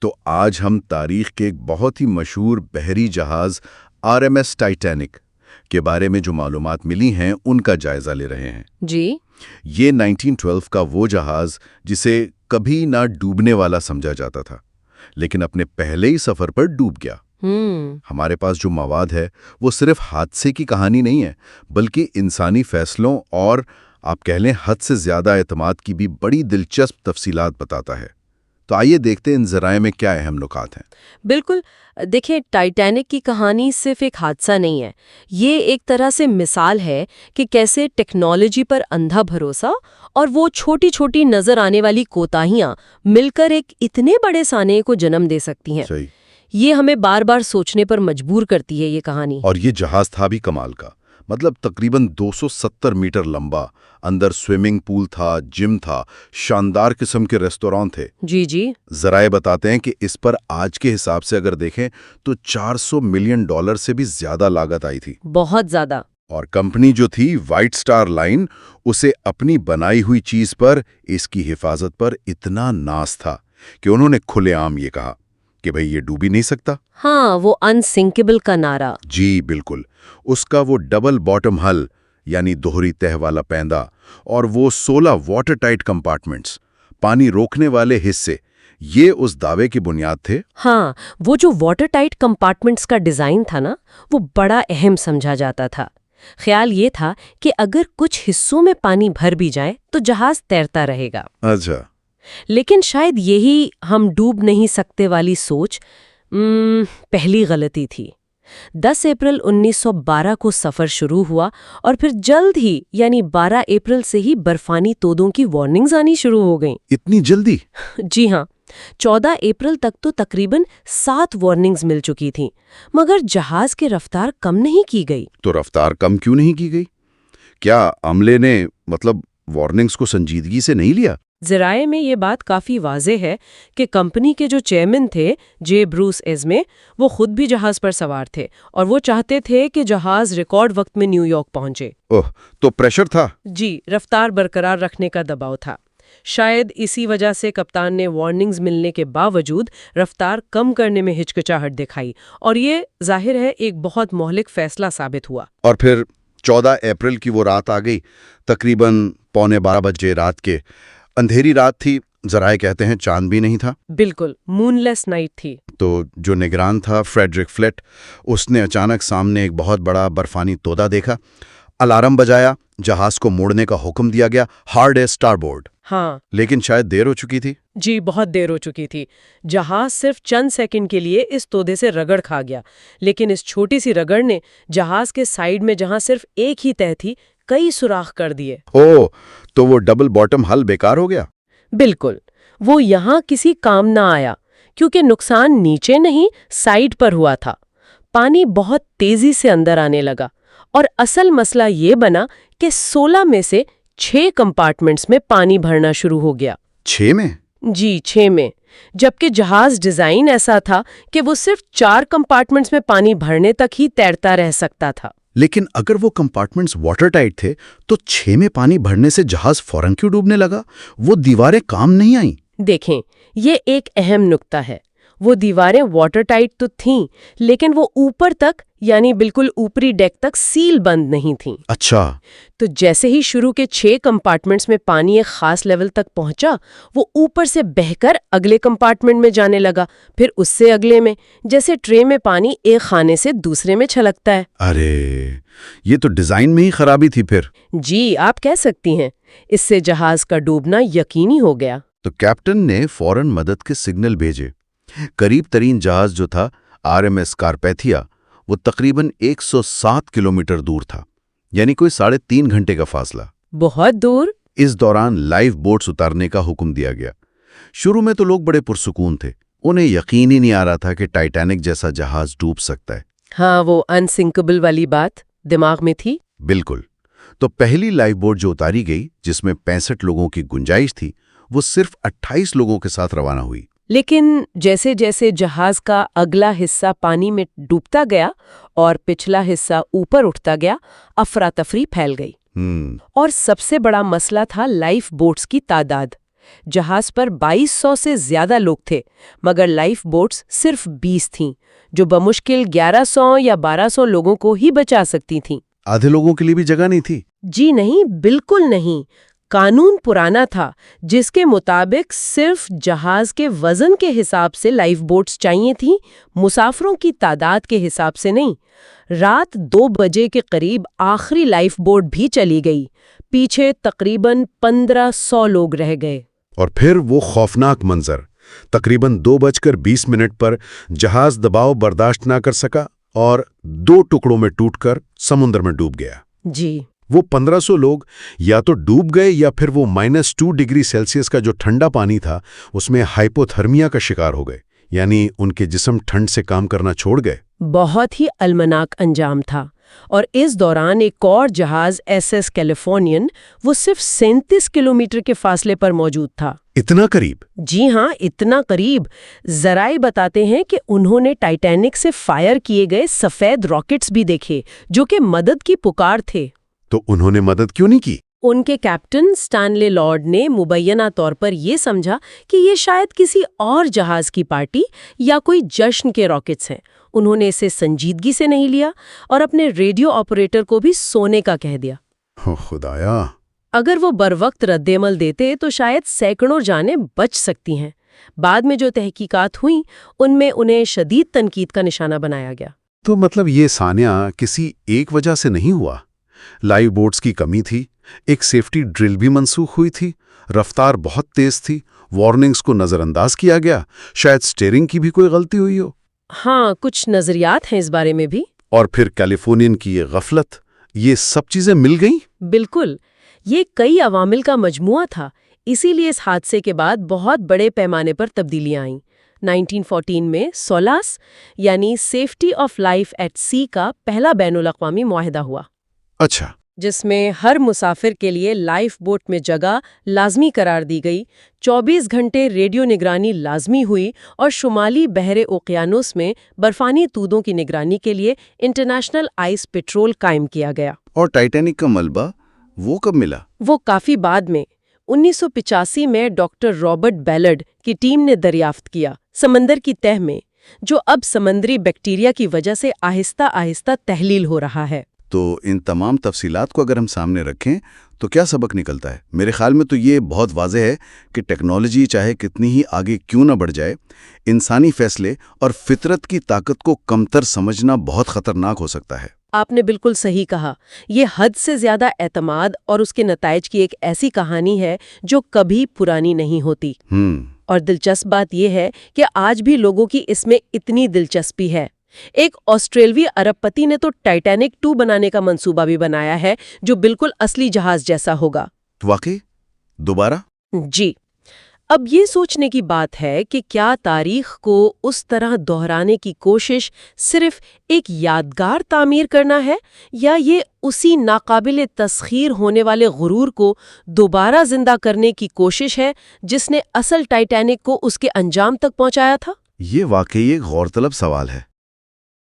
تو آج ہم تاریخ کے ایک بہت ہی مشہور بحری جہاز RMS ٹائٹینک کے بارے میں جو معلومات ملی ہیں ان کا جائزہ لے رہے ہیں۔ جی۔ یہ 1912 کا وہ جہاز جسے کبھی نہ ڈوبنے والا سمجھا جاتا تھا، لیکن اپنے پہلے ہی سفر پر ڈوب گیا۔ ہمارے پاس جو مواد ہے وہ صرف حادثے کی کہانی نہیں ہے، بلکہ انسانی فیصلوں اور آپ کہہ لیں حد سے زیادہ اعتماد کی بھی بڑی دلچسپ تفصیلات بتاتا ہے۔ تو آئیے دیکھتے ہیں ان ذرائع میں کیا اہم نکات ہیں۔ بالکل، دیکھیں ٹائٹینک کی کہانی صرف ایک حادثہ نہیں ہے، یہ ایک طرح سے مثال ہے کہ کیسے ٹیکنالوجی پر اندھا بھروسہ اور وہ چھوٹی چھوٹی نظر آنے والی کوتاہیاں مل کر ایک اتنے بڑے سانحے کو جنم دے سکتی ہیں۔ صحیح۔ یہ ہمیں بار بار سوچنے پر مجبور کرتی ہے یہ کہانی۔ اور یہ جہاز تھا بھی کمال کا، مطلب تقریباً 270 میٹر لمبا، اندر سوئمنگ پول تھا، جم تھا، شاندار قسم کے ریستوران تھے۔ جی۔ ذرائع بتاتے ہیں کہ اس پر آج کے حساب سے اگر دیکھیں تو $400 ملین سے بھی زیادہ لاگت آئی تھی۔ بہت زیادہ۔ اور کمپنی جو تھی وائٹ سٹار لائن، اسے اپنی بنائی ہوئی چیز پر، اس کی حفاظت پر اتنا ناز تھا کہ انہوں نے کھلے عام یہ کہا کہ بھئی یہ ڈوب ہی نہیں سکتا۔ ہاں، وہ انسنکیبل کا نعرہ۔ جی بالکل، اس کا وہ ڈبل باٹم ہل یعنی دوہری تہ والا پیندہ اور وہ 16 واٹر ٹائٹ کمپارٹمنٹس، پانی روکنے والے حصے، یہ اس دعوے کی بنیاد تھے۔ ہاں، وہ جو واٹر ٹائٹ کمپارٹمنٹس کا ڈیزائن تھا نا، وہ بڑا اہم سمجھا جاتا تھا۔ خیال یہ تھا کہ اگر کچھ حصوں میں پانی بھر بھی جائے تو جہاز تیرتا رہے گا۔ اچھا۔ لیکن شاید یہی ہم ڈوب نہیں سکتے والی سوچ پہلی غلطی تھی۔ 10 اپریل 1912 کو سفر شروع ہوا اور پھر جلد ہی یعنی 12 اپریل سے ہی برفانی تودوں کی وارننگز آنی شروع ہو گئیں۔ اتنی جلدی؟ جی ہاں، 14 اپریل تک تو تقریباً 7 وارننگز مل چکی تھیں، مگر جہاز کی رفتار کم نہیں کی گئی۔ تو رفتار کم کیوں نہیں کی گئی؟ کیا عملے نے وارننگز کو سنجیدگی سے نہیں لیا؟ ذرائع میں یہ بات کافی واضح ہے کہ کمپنی کے جو چیئرمین تھے جے بروس ایزمے، وہ خود بھی جہاز پر سوار تھے اور وہ چاہتے تھے کہ جہاز ریکارڈ وقت میں نیو یارک پہنچے۔ تو پریشر تھا؟ جی، رفتار برقرار رکھنے کا دباؤ تھا۔ شاید اسی وجہ سے کپتان نے وارننگز ملنے کے باوجود رفتار کم کرنے میں ہچکچاہٹ دکھائی، اور یہ ظاہر ہے ایک بہت مہلک فیصلہ ثابت ہوا۔ اور پھر 14 اپریل کی وہ رات آ گئی، تقریباً 11:15 بجے رات کے۔ اندھیری رات تھی، ذرائع کہتے ہیں چاند بھی نہیں تھا۔ بالکل، مون لیس نائٹ تھی۔ تو جو نگران تھا فریڈرک فلیٹ، اس نے اچانک سامنے ایک بہت بڑا برفانی تودا دیکھا۔ الارم بجایا، جہاز کو موڑنے کا حکم دیا گیا، ہارڈ اسٹار بورڈ۔ ہاں، لیکن شاید دیر ہو چکی تھی۔ جی، بہت دیر ہو چکی تھی۔ جہاز صرف چند سیکنڈ کے لیے اس تودے سے رگڑ کھا گیا، لیکن اس چھوٹی سی رگڑ نے جہاز کے سائیڈ میں جہاں صرف ایک ہی تہ تھی کئی سوراخ کر دیے۔ تو وہ ڈبل باٹم ہل بیکار ہو گیا؟ بالکل، وہ یہاں کسی کام نہ آیا، کیونکہ نقصان نیچے نہیں سائیڈ پر ہوا تھا۔ پانی بہت تیزی سے اندر آنے لگا، اور اصل مسئلہ یہ بنا کہ 16 میں سے 6 کمپارٹمنٹس میں پانی بھرنا شروع ہو گیا۔ 6 میں؟ جی، 6 میں، جبکہ جہاز ڈیزائن ایسا تھا کہ وہ صرف 4 کمپارٹمنٹس میں پانی بھرنے تک ہی تیرتا رہ سکتا تھا۔ لیکن اگر وہ کمپارٹمنٹس واٹر ٹائٹ تھے تو 6 میں پانی بھرنے سے جہاز فوراً کیوں ڈوبنے لگا؟ وہ دیواریں کام نہیں آئیں؟ دیکھیں، یہ ایک اہم نکتہ ہے۔ وہ دیواریں واٹر ٹائٹ تو تھیں، لیکن وہ اوپر تک یعنی بالکل اوپری ڈیک تک سیل بند نہیں تھیں۔ اچھا۔ تو جیسے ہی شروع کے 6 کمپارٹمنٹس میں پانی ایک خاص لیول تک پہنچا، وہ اوپر سے بہہ کر اگلے کمپارٹمنٹ میں جانے لگا، پھر اس سے اگلے میں، جیسے ٹرے میں پانی ایک خانے سے دوسرے میں چھلکتا ہے۔ ارے، یہ تو ڈیزائن میں ہی خرابی تھی پھر۔ جی، آپ کہہ سکتی ہیں۔ اس سے جہاز کا ڈوبنا یقینی ہو گیا۔ تو کیپٹن نے فوراً مدد کے سگنل بھیجے۔ قریب ترین جہاز جو تھا RMS کارپیتھیا، وہ تقریباً 107 کلومیٹر دور تھا، یعنی کوئی 3.5 گھنٹے کا فاصلہ۔ بہت دور۔ اس دوران لائف بوٹس اتارنے کا حکم دیا گیا۔ شروع میں تو لوگ بڑے پرسکون تھے، انہیں یقین ہی نہیں آ رہا تھا کہ ٹائٹینک جیسا جہاز ڈوب سکتا ہے۔ ہاں، وہ انسنکیبل والی بات دماغ میں تھی۔ بالکل۔ تو پہلی لائف بوٹ جو اتاری گئی، جس میں 65 لوگوں کی گنجائش تھی، وہ صرف 28 لوگوں کے ساتھ روانہ ہوئی۔ لیکن جیسے جیسے جہاز کا اگلا حصہ پانی میں ڈوبتا گیا اور پچھلا حصہ اوپر اٹھتا گیا، افراتفری پھیل گئی۔ اور سب سے بڑا مسئلہ تھا لائف بوٹس کی تعداد۔ جہاز پر 2200 سے زیادہ لوگ تھے، مگر لائف بوٹس صرف 20 تھیں، جو بمشکل 1100 یا 1200 لوگوں کو ہی بچا سکتی تھیں۔ آدھے لوگوں کے لیے بھی جگہ نہیں تھی؟ جی نہیں، بالکل نہیں۔ قانون پرانا تھا، جس کے مطابق صرف جہاز کے وزن کے حساب سے لائف بوٹس چاہیے تھیں، مسافروں کی تعداد کے حساب سے نہیں۔ رات 2 بجے کے قریب آخری لائف بوٹ بھی چلی گئی، پیچھے تقریباً 1500 لوگ رہ گئے۔ اور پھر وہ خوفناک منظر، تقریباً 2:20 پر جہاز دباؤ برداشت نہ کر سکا اور 2 ٹکڑوں میں ٹوٹ کر سمندر میں ڈوب گیا۔ جی، وہ 1500 لوگ یا تو ڈوب گئے یا پھر وہ -2 ڈگری سیلسیس کا جو ٹھنڈا پانی تھا اس میں ہائپوتھرمیا کا شکار ہو گئے، یعنی ان کے جسم ٹھنڈ سے کام کرنا چھوڑ گئے۔ بہت ہی المناک انجام تھا۔ اور اس دوران ایک اور جہاز SS کیلیفورنین، وہ صرف 37 کلومیٹر کے فاصلے پر موجود تھا۔ اتنا قریب؟ جی ہاں، اتنا قریب۔ ذرائع بتاتے ہیں کہ انہوں نے ٹائٹینک سے فائر کیے گئے سفید راکٹس بھی دیکھے، جو کہ مدد کی پکار تھے۔ تو انہوں نے مدد کیوں نہیں کی؟ ان کے کیپٹن سٹانلے لارڈ نے مبینہ طور پر یہ سمجھا کہ یہ شاید کسی اور جہاز کی پارٹی یا کوئی جشن کے راکٹس ہیں۔ انہوں نے اسے سنجیدگی سے نہیں لیا اور اپنے ریڈیو آپریٹر کو بھی سونے کا کہہ دیا۔ خدایا! اگر وہ بروقت رد عمل دیتے تو شاید سینکڑوں جانیں بچ سکتی ہیں۔ بعد میں جو تحقیقات ہوئیں ان میں انہیں شدید تنقید کا نشانہ بنایا گیا۔ تو مطلب یہ سانحہ کسی ایک وجہ سے نہیں ہوا؟ لائیو بوٹس کی کمی تھی، ایک سیفٹی ڈرل بھی منسوخ ہوئی تھی، رفتار بہت تیز تھی، وارننگز کو نظر انداز کیا گیا، شاید سٹیئرنگ کی بھی کوئی غلطی ہوئی ہو۔ ہاں، کچھ نظریات ہیں اس بارے میں بھی۔ اور پھر کیلیفورنین کی یہ غفلت، یہ سب چیزیں مل گئیں؟ بالکل، یہ کئی عوامل کا مجموعہ تھا۔ اسی لیے اس حادثے کے بعد بہت بڑے پیمانے پر تبدیلیاں آئیں۔ 1914 میں SOLAS یعنی سیفٹی آف لائف ایٹ سی کا پہلا بین الاقوامی معاہدہ ہوا۔ اچھا۔ جس میں ہر مسافر کے لیے لائف بوٹ میں جگہ لازمی قرار دی گئی، 24 گھنٹے ریڈیو نگرانی لازمی ہوئی اور شمالی بحر اوقیانوس میں برفانی تودوں کی نگرانی کے لیے انٹرنیشنل آئس پیٹرول قائم کیا گیا۔ اور ٹائٹینک کا ملبہ وہ کب ملا؟ وہ کافی بعد میں 1985 میں ڈاکٹر رابرٹ بیلرڈ کی ٹیم نے دریافت کیا، سمندر کی تہہ میں، جو اب سمندری بیکٹیریا کی وجہ سے آہستہ آہستہ تحلیل ہو رہا ہے۔ تو ان تمام تفصیلات کو اگر ہم سامنے رکھیں تو کیا سبق نکلتا ہے؟ میرے خیال میں تو یہ بہت واضح ہے کہ ٹیکنالوجی چاہے کتنی ہی آگے کیوں نہ بڑھ جائے، انسانی فیصلے اور فطرت کی طاقت کو کمتر سمجھنا بہت خطرناک ہو سکتا ہے۔ آپ نے بالکل صحیح کہا۔ یہ حد سے زیادہ اعتماد اور اس کے نتائج کی ایک ایسی کہانی ہے جو کبھی پرانی نہیں ہوتی۔ اور دلچسپ بات یہ ہے کہ آج بھی لوگوں کی اس میں اتنی دلچسپی ہے۔ ایک آسٹریلوی ارب پتی نے تو ٹائٹینک 2 بنانے کا منصوبہ بھی بنایا ہے، جو بالکل اصلی جہاز جیسا ہوگا۔ واقعی؟ دوبارہ؟ جی۔ اب یہ سوچنے کی بات ہے کہ کیا تاریخ کو اس طرح دہرانے کی کوشش صرف ایک یادگار تعمیر کرنا ہے، یا یہ اسی ناقابل تسخیر ہونے والے غرور کو دوبارہ زندہ کرنے کی کوشش ہے جس نے اصل ٹائٹینک کو اس کے انجام تک پہنچایا تھا؟ یہ واقعی ایک غور طلب سوال ہے۔